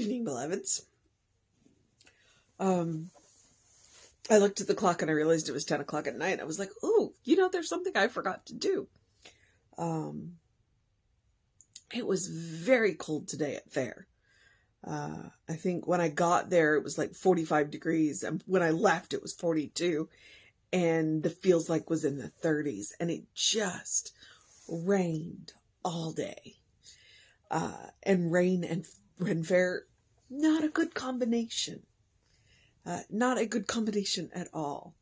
evening, beloveds. I looked at the clock and I realized it was 10 o'clock at night. I was like, oh, there's something I forgot to do. It was very cold today at Fair. I think when I got there, it was like 45 degrees. And when I left, it was 42. And the feels like was in the 30s. And it just rained all day. And rain and Fair, not a good combination. Not a good combination at all.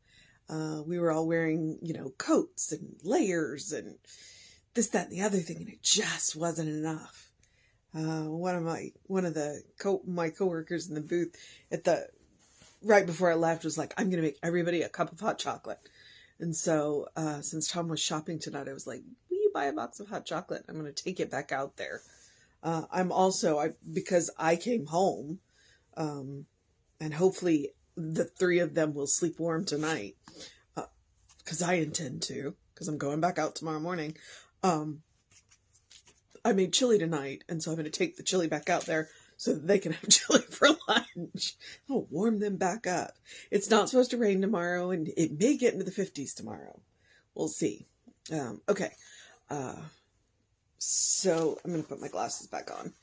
We were all wearing, coats and layers and this, that, and the other thing, and it just wasn't enough. One of my coworkers in the booth right before I left was like, I'm going to make everybody a cup of hot chocolate. And so, since Tom was shopping tonight, I was like, will you buy a box of hot chocolate? I'm going to take it back out there. Because I came home, and hopefully the three of them will sleep warm tonight, because I intend to, because I'm going back out tomorrow morning. I made chili tonight, and so I'm going to take the chili back out there so that they can have chili for lunch. I'll warm them back up. It's not supposed to rain tomorrow, and it may get into the 50s tomorrow. We'll see. Okay. So I'm going to put my glasses back on.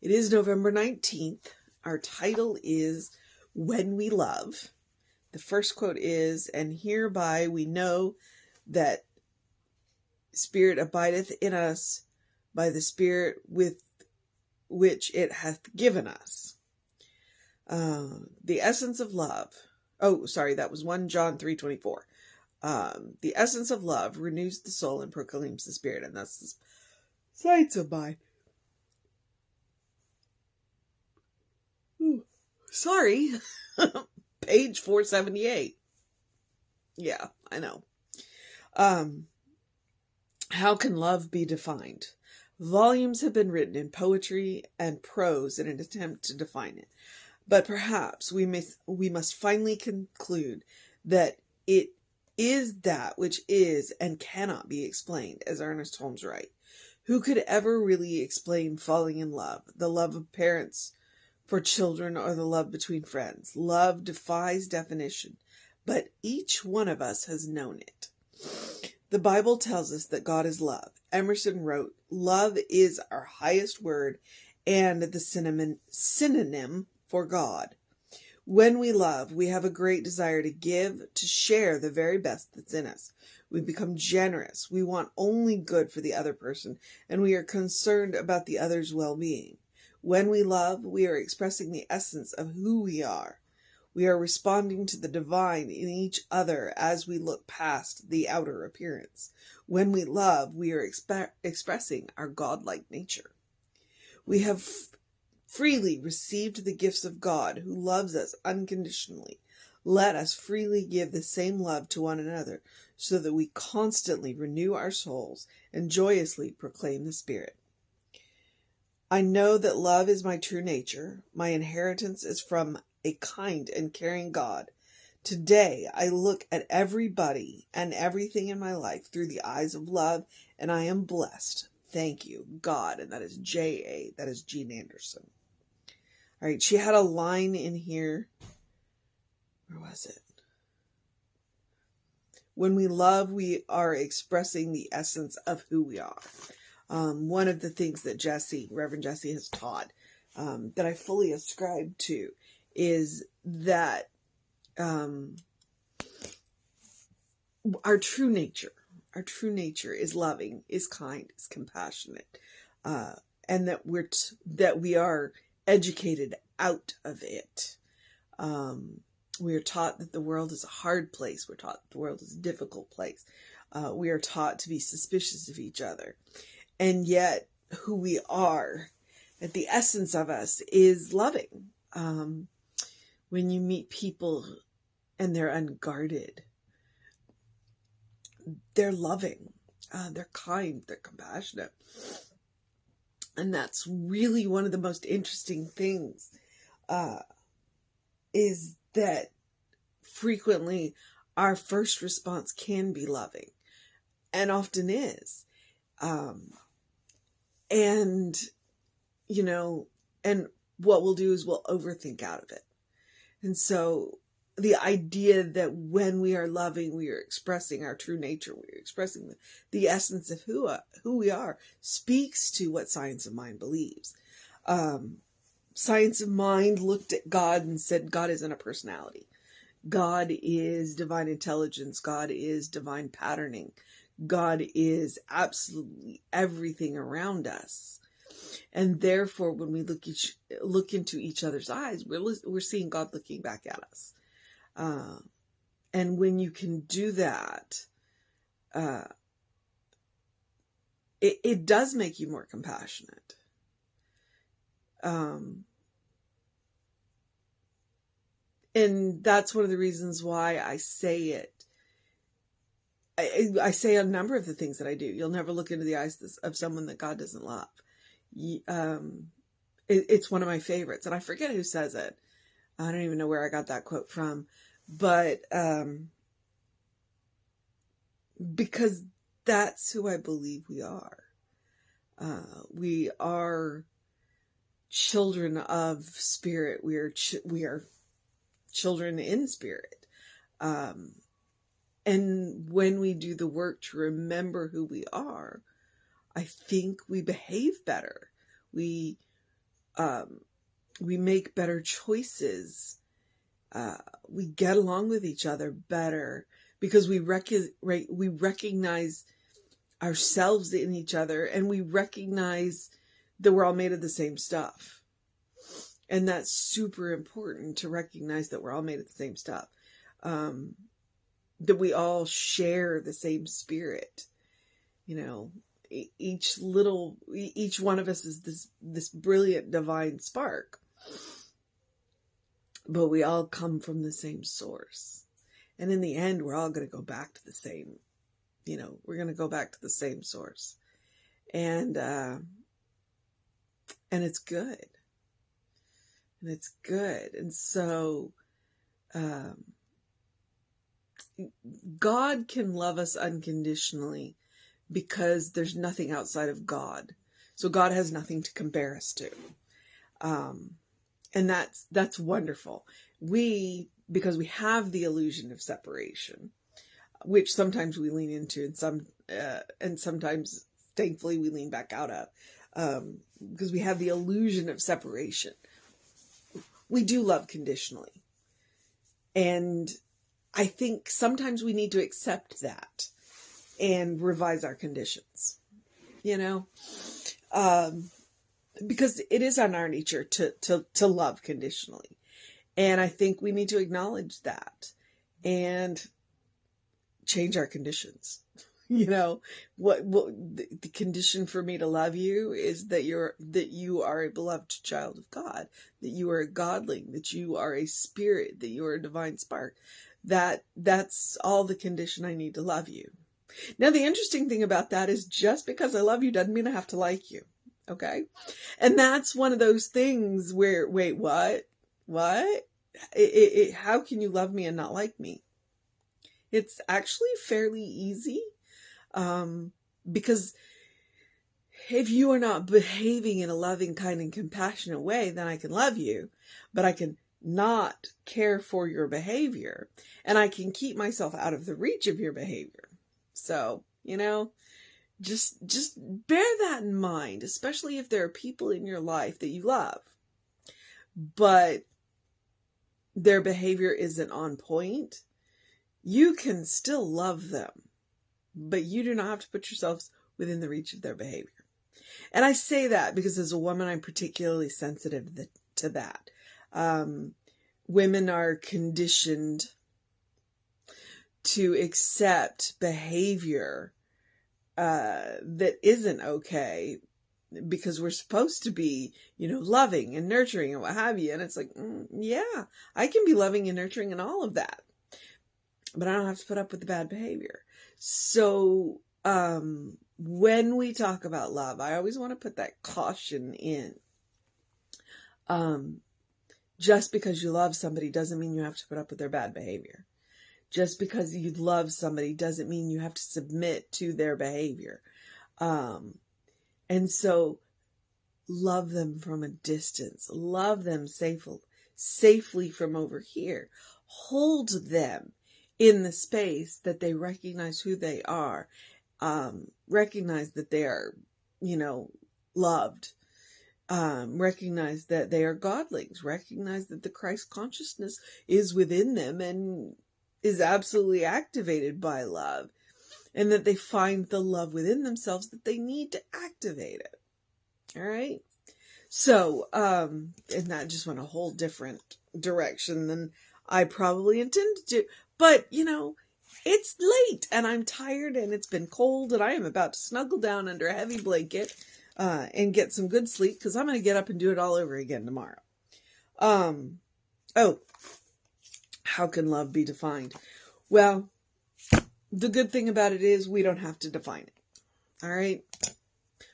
It is November 19th. Our title is When We Love. The first quote is, and hereby we know that Spirit abideth in us by the Spirit with which it hath given us. The essence of love. Oh, sorry, that was 1 John 3:24. The essence of love renews the soul and proclaims the Spirit, and that's the sights of mine. Sorry. Page 478. Yeah, I know. How can love be defined? Volumes have been written in poetry and prose in an attempt to define it. But perhaps we must finally conclude that it is that which is and cannot be explained, as Ernest Holmes writes. Who could ever really explain falling in love, the love of parents for children, or the love between friends? Love defies definition, but each one of us has known it. The Bible tells us that God is love. Emerson wrote, "Love is our highest word and the synonym for God." When we love, we have a great desire to give, to share the very best that's in us. We become generous. We want only good for the other person, and we are concerned about the other's well-being. When we love, we are expressing the essence of who we are. We are responding to the divine in each other as we look past the outer appearance. When we love, we are expressing our godlike nature. We have freely received the gifts of God, who loves us unconditionally. Let us freely give the same love to one another, so that we constantly renew our souls and joyously proclaim the Spirit. I know that love is my true nature. My inheritance is from a kind and caring God. Today, I look at everybody and everything in my life through the eyes of love, and I am blessed. Thank you, God. And that is J.A. That is Jean Anderson. All right, she had a line in here. Where was it? When we love, we are expressing the essence of who we are. One of the things that Reverend Jesse has taught, that I fully ascribe to, is that our true nature is loving, is kind, is compassionate, and that we are educated out of it. We are taught that the world is a hard place. We're taught that the world is a difficult place. We are taught to be suspicious of each other. And yet, who we are, at the essence of us, is loving. When you meet people and they're unguarded, they're loving, they're kind, they're compassionate. And that's really one of the most interesting things, is that frequently our first response can be loving, and often is. And, and what we'll do is we'll overthink out of it. And so the idea that when we are loving, we are expressing our true nature, we are expressing the essence of who we are, speaks to what Science of Mind believes. Science of Mind looked at God and said, God isn't a personality. God is divine intelligence. God is divine patterning. God is absolutely everything around us. And therefore, when we look into each other's eyes, we're seeing God looking back at us. And when you can do that, it does make you more compassionate. And that's one of the reasons why I say it. I say a number of the things that I do. You'll never look into the eyes of someone that God doesn't love. It's one of my favorites, and I forget who says it. I don't even know where I got that quote from, but because that's who I believe we are. We are children of spirit. We are children in spirit. And when we do the work to remember who we are, I think we behave better. We make better choices. We get along with each other better because we recognize ourselves in each other, and we recognize that we're all made of the same stuff. And that's super important, to recognize that we're all made of the same stuff. That we all share the same spirit. Each one of us is this brilliant divine spark. But we all come from the same source. And in the end, we're all going to go back to the same, we're going to go back to the same source. And it's good. And it's good. And so, God can love us unconditionally because there's nothing outside of God. So God has nothing to compare us to. And that's wonderful. Because we have the illusion of separation, which sometimes we lean into, and sometimes, thankfully, we lean back out of, because we have the illusion of separation. We do love conditionally. And I think sometimes we need to accept that and revise our conditions, because it is on our nature to love conditionally. And I think we need to acknowledge that and change our conditions. What the condition for me to love you is that you are a beloved child of God, that you are a godling, that you are a spirit, that you are a divine spark. That's all the condition I need to love you. Now, the interesting thing about that is just because I love you doesn't mean I have to like you. Okay. And that's one of those things where, wait, what? How can you love me and not like me? It's actually fairly easy. Because if you are not behaving in a loving, kind, and compassionate way, then I can love you, but I can not care for your behavior, and I can keep myself out of the reach of your behavior. So, just bear that in mind, especially if there are people in your life that you love, but their behavior isn't on point. You can still love them, but you do not have to put yourselves within the reach of their behavior. And I say that because as a woman, I'm particularly sensitive to that. Women are conditioned to accept behavior that isn't okay because we're supposed to be, loving and nurturing and what have you. And it's like, yeah, I can be loving and nurturing and all of that, but I don't have to put up with the bad behavior. So when we talk about love, I always want to put that caution in. Just because you love somebody doesn't mean you have to put up with their bad behavior. Just because you love somebody doesn't mean you have to submit to their behavior. And so love them from a distance, love them safely from over here, hold them in the space that they recognize who they are, recognize that they are, loved, recognize that they are godlings, recognize that the Christ consciousness is within them and is absolutely activated by love, and that they find the love within themselves that they need to activate it. All right. So, and that just went a whole different direction than I probably intended to, but it's late and I'm tired and it's been cold and I am about to snuggle down under a heavy blanket, and get some good sleep because I'm going to get up and do it all over again tomorrow. How can love be defined? Well, the good thing about it is we don't have to define it. All right.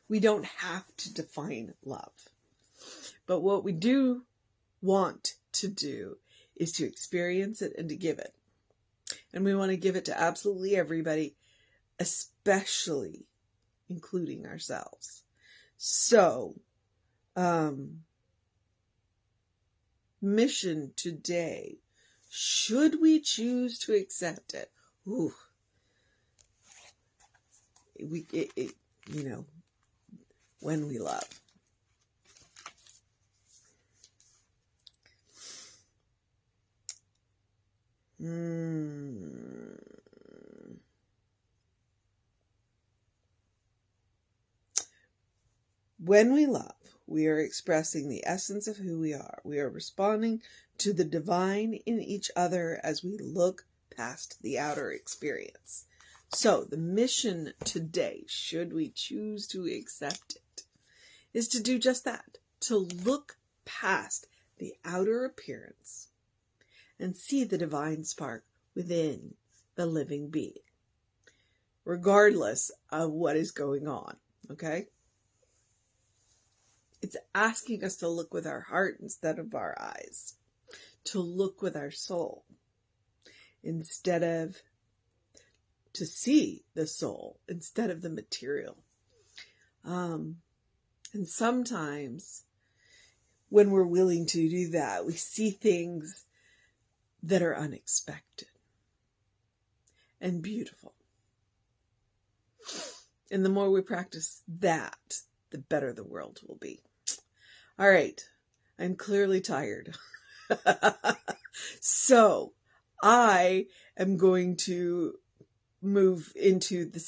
We don't have to define love. But what we do want to do is to experience it and to give it. And we want to give it to absolutely everybody, especially including ourselves. So, mission today, should we choose to accept it? Ooh. When we love. When we love, we are expressing the essence of who we are. We are responding to the divine in each other as we look past the outer experience. So the mission today, should we choose to accept it, is to do just that, to look past the outer appearance and see the divine spark within the living being, regardless of what is going on, okay? It's asking us to look with our heart instead of our eyes, to look with our soul instead of to see the soul instead of the material. And sometimes when we're willing to do that, we see things that are unexpected and beautiful. And the more we practice that, the better the world will be. All right. I'm clearly tired. So I am going to move into the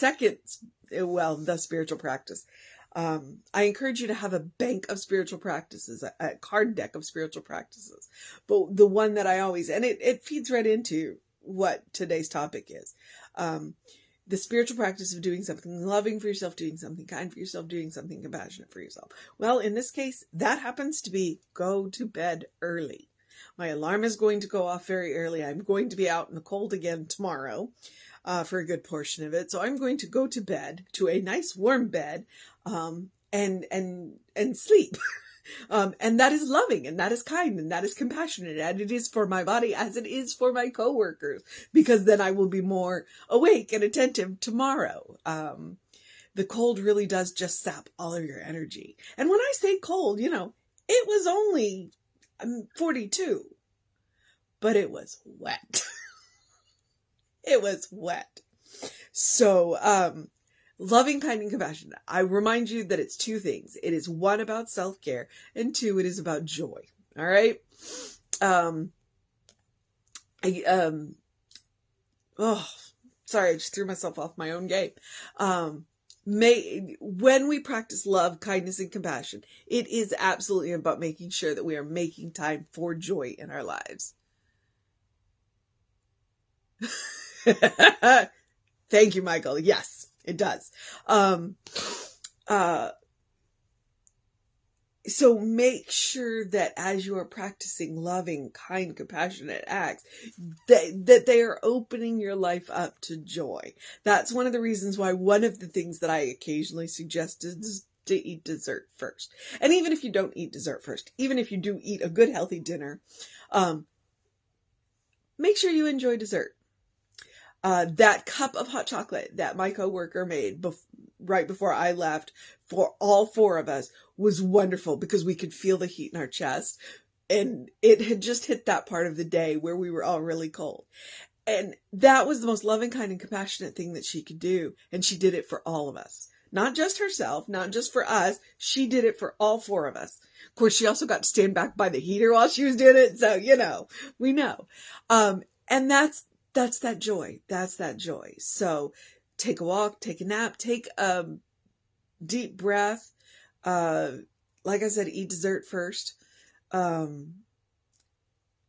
spiritual practice. I encourage you to have a bank of spiritual practices, a card deck of spiritual practices. But the one that I always, and it feeds right into what today's topic is. The spiritual practice of doing something loving for yourself, doing something kind for yourself, doing something compassionate for yourself. Well, in this case, that happens to be go to bed early. My alarm is going to go off very early. I'm going to be out in the cold again tomorrow for a good portion of it. So I'm going to go to bed, to a nice warm bed, and sleep. And that is loving, and that is kind, and that is compassionate, and it is for my body as it is for my coworkers, because then I will be more awake and attentive tomorrow. The cold really does just sap all of your energy. And when I say cold, it was only 42, but it was wet. It was wet. So, loving, kind, and compassionate. I remind you that it's two things. It is one about self-care, and two, it is about joy. All right. Sorry, I just threw myself off my own game. When we practice love, kindness, and compassion, it is absolutely about making sure that we are making time for joy in our lives. Thank you, Michael. Yes. It does. So make sure that as you are practicing loving, kind, compassionate acts, that they are opening your life up to joy. That's one of the reasons why one of the things that I occasionally suggest is to eat dessert first. And even if you don't eat dessert first, even if you do eat a good, healthy dinner, make sure you enjoy dessert. That cup of hot chocolate that my coworker made right before I left for all four of us was wonderful because we could feel the heat in our chest. And it had just hit that part of the day where we were all really cold. And that was the most loving, kind, and compassionate thing that she could do. And she did it for all of us. Not just herself, not just for us. She did it for all four of us. Of course, she also got to stand back by the heater while she was doing it. So, we know. And that's that joy. That's that joy. So take a walk, take a nap, take a deep breath. Like I said, eat dessert first.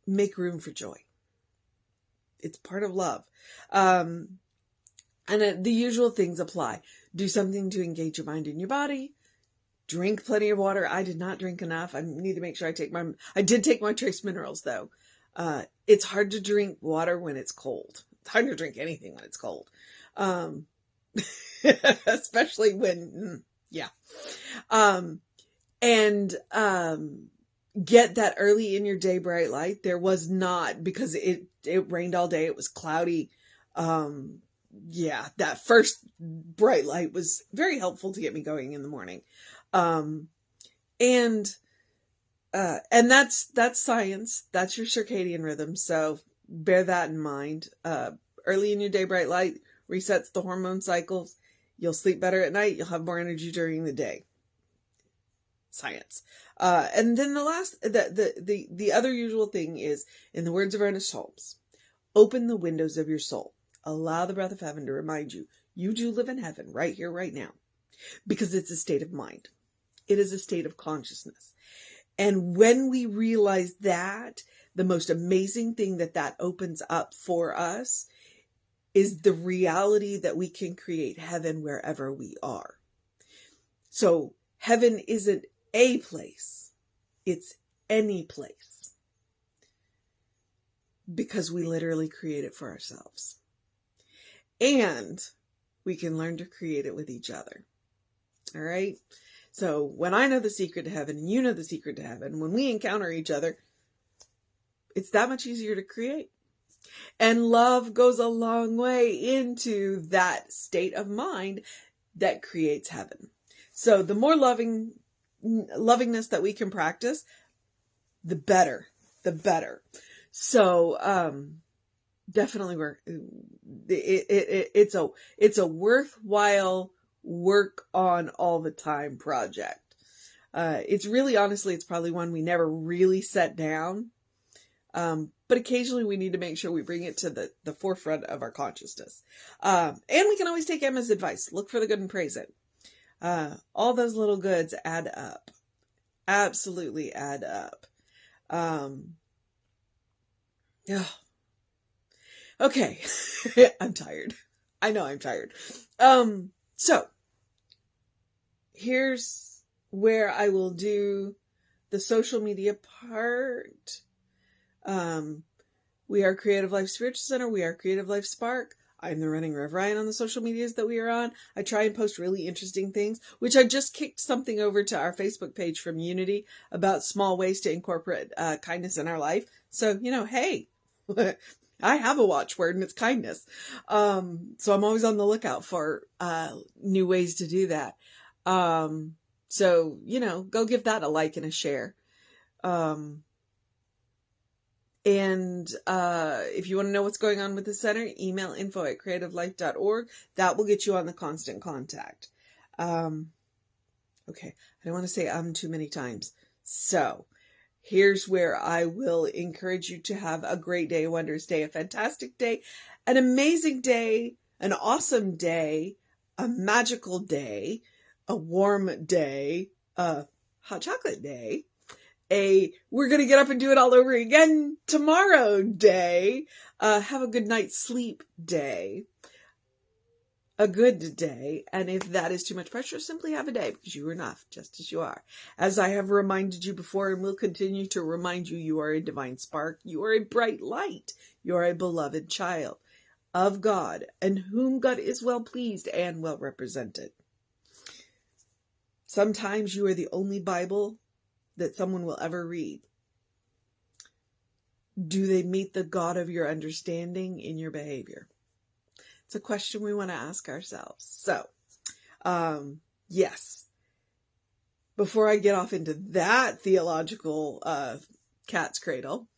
Make room for joy. It's part of love. And the usual things apply. Do something to engage your mind and your body. Drink plenty of water. I did not drink enough. I need to make sure I did take my trace minerals though. It's hard to drink water when it's cold. It's hard to drink anything when it's cold. Especially when, get that early in your day bright light. There was not, because it rained all day. It was cloudy. That first bright light was very helpful to get me going in the morning. And that's science. That's your circadian rhythm. So bear that in mind. Early in your day bright light resets the hormone cycles. You'll sleep better at night. You'll have more energy during the day. Science. And then the other usual thing is, in the words of Ernest Holmes, open the windows of your soul. Allow the breath of heaven to remind you, you do live in heaven right here, right now, because it's a state of mind. It is a state of consciousness. And when we realize that, the most amazing thing that opens up for us is the reality that we can create heaven wherever we are. So heaven isn't a place, it's any place, because we literally create it for ourselves. And we can learn to create it with each other. All right. So when I know the secret to heaven and you know the secret to heaven, when we encounter each other, it's that much easier to create. And love goes a long way into that state of mind that creates heaven. So the more lovingness that we can practice, the better. So, definitely it's a worthwhile work on all the time project. It's really, honestly, it's probably one we never really set down. But occasionally we need to make sure we bring it to the forefront of our consciousness. And we can always take Emma's advice. Look for the good and praise it. All those little goods add up. Absolutely add up. Okay. I'm tired. I know I'm tired. So here's where I will do the social media part. We are Creative Life Spiritual Center. We are Creative Life Spark. I'm the running Rev Ryan on the social medias that we are on. I try and post really interesting things, which I just kicked something over to our Facebook page from Unity about small ways to incorporate kindness in our life. So, hey, I have a watchword and it's kindness. So I'm always on the lookout for new ways to do that. So, go give that a like and a share. And if you want to know what's going on with the center, email info@creativelife.org. That will get you on the constant contact. Okay, I don't want to say too many times. So here's where I will encourage you to have a great day, a wondrous day, a fantastic day, an amazing day, an awesome day, a magical day, a warm day, a hot chocolate day, we're going to get up and do it all over again tomorrow day, have a good night's sleep day, a good day. And if that is too much pressure, simply have a day, because you are enough just as you are. As I have reminded you before and will continue to remind you, you are a divine spark. You are a bright light. You are a beloved child of God, and whom God is well pleased and well represented. Sometimes you are the only Bible that someone will ever read. Do they meet the God of your understanding in your behavior? It's a question we want to ask ourselves. So Yes. Before I get off into that theological cat's cradle,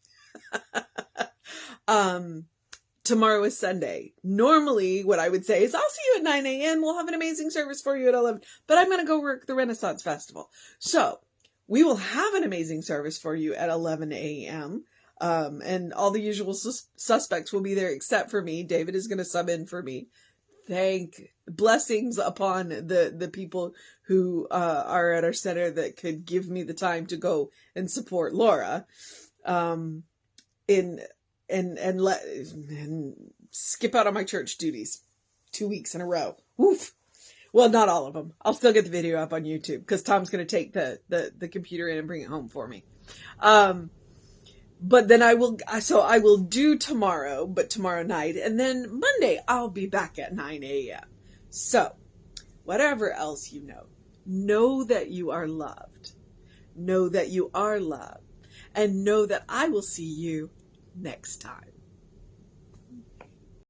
tomorrow is Sunday. Normally, what I would say is, I'll see you at 9 a.m. We'll have an amazing service for you at 11. But I'm going to go work the Renaissance Festival. So, we will have an amazing service for you at 11 a.m. And all the usual suspects will be there except for me. David is going to sub in for me. Blessings upon the people who are at our center that could give me the time to go and support Laura. And skip out on my church duties 2 weeks in a row. Woof. Well, not all of them. I'll still get the video up on YouTube because Tom's going to take the computer in and bring it home for me. But then I will do tomorrow, but tomorrow night. And then Monday, I'll be back at 9 a.m. So, whatever else you know that you are loved. Know that you are loved. And know that I will see you next time.